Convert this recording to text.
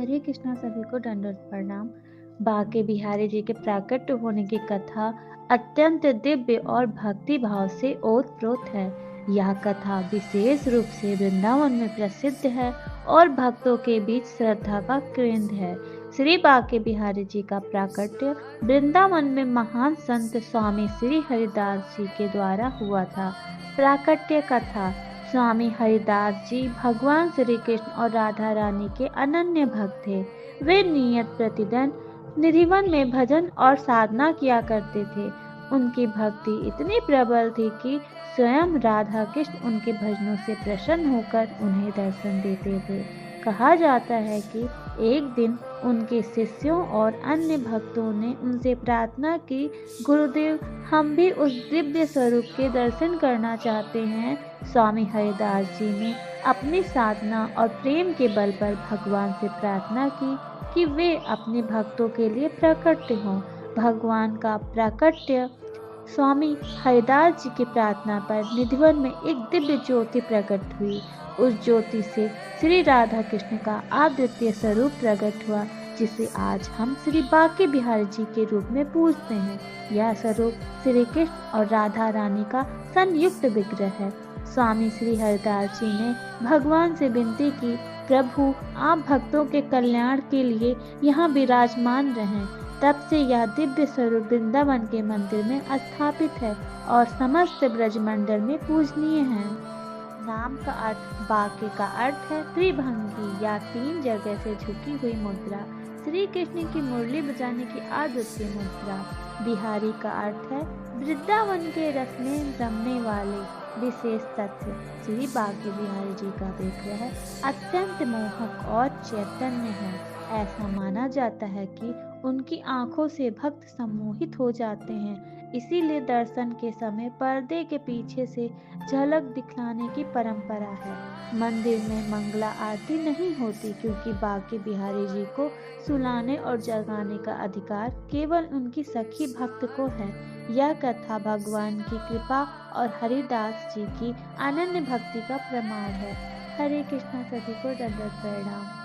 हरे कृष्णा, सभी को दंडवत प्रणाम। बांके बिहारी जी के प्राकट्य होने की कथा अत्यंत दिव्य और भक्ति भाव से ओतप्रोत है। यह कथा विशेष रूप से वृंदावन में प्रसिद्ध है और भक्तों के बीच श्रद्धा का केंद्र है। श्री बांके बिहारी जी का प्राकट्य वृंदावन में महान संत स्वामी श्री हरिदास जी के द्वारा हुआ था। प्राकट्य कथा। स्वामी हरिदास जी भगवान श्री कृष्ण और राधा रानी के अनन्य भक्त थे। वे नियत प्रतिदिन निधिवन में भजन और साधना किया करते थे। उनकी भक्ति इतनी प्रबल थी कि स्वयं राधा कृष्ण उनके भजनों से प्रसन्न होकर उन्हें दर्शन देते थे। कहा जाता है कि एक दिन उनके शिष्यों और अन्य भक्तों ने उनसे प्रार्थना की, गुरुदेव, हम भी उस दिव्य स्वरूप के दर्शन करना चाहते हैं। स्वामी हरिदास जी ने अपनी साधना और प्रेम के बल पर भगवान से प्रार्थना की कि वे अपने भक्तों के लिए प्रकट हों। भगवान का प्राकट्य। स्वामी हरिदास जी की प्रार्थना पर निधिवन में एक दिव्य ज्योति प्रकट हुई। उस ज्योति से श्री राधा कृष्ण का अद्वितीय स्वरूप प्रकट हुआ, जिसे आज हम श्री बांके बिहारी जी के रूप में पूजते हैं। यह स्वरूप श्री कृष्ण और राधा रानी का संयुक्त विग्रह है। स्वामी श्री हरिदास जी ने भगवान से विनती की, प्रभु, आप भक्तों के कल्याण के लिए यहाँ विराजमान रहें। तब से यह दिव्य स्वरूप वृंदावन के मंदिर में स्थापित है और समस्त ब्रजमंडल में पूजनीय है। नाम का अर्थ बांके का अर्थ है त्रिभंगी या तीन जगह से झुकी हुई मुद्रा। श्री कृष्ण की मुरली बजाने की अद्वितीय मुद्रा। बिहारी का अर्थ है वृंदावन के रस में रमने वाले। विशेष तथ्य। श्री बांके बिहारी जी का विग्रह अत्यंत मोहक और चैतन्य है। ऐसा माना जाता है कि उनकी आंखों से भक्त सम्मोहित हो जाते हैं। इसीलिए दर्शन के समय पर्दे के पीछे से झलक दिखलाने की परंपरा है। मंदिर में मंगला आरती नहीं होती, क्योंकि बांके बिहारी जी को सुलाने और जगाने का अधिकार केवल उनकी सखी भक्त को है। यह कथा भगवान की कृपा और हरिदास जी की अनन्य भक्ति का प्रमाण है। हरे कृष्णा, सभी को दंडवत प्रणाम।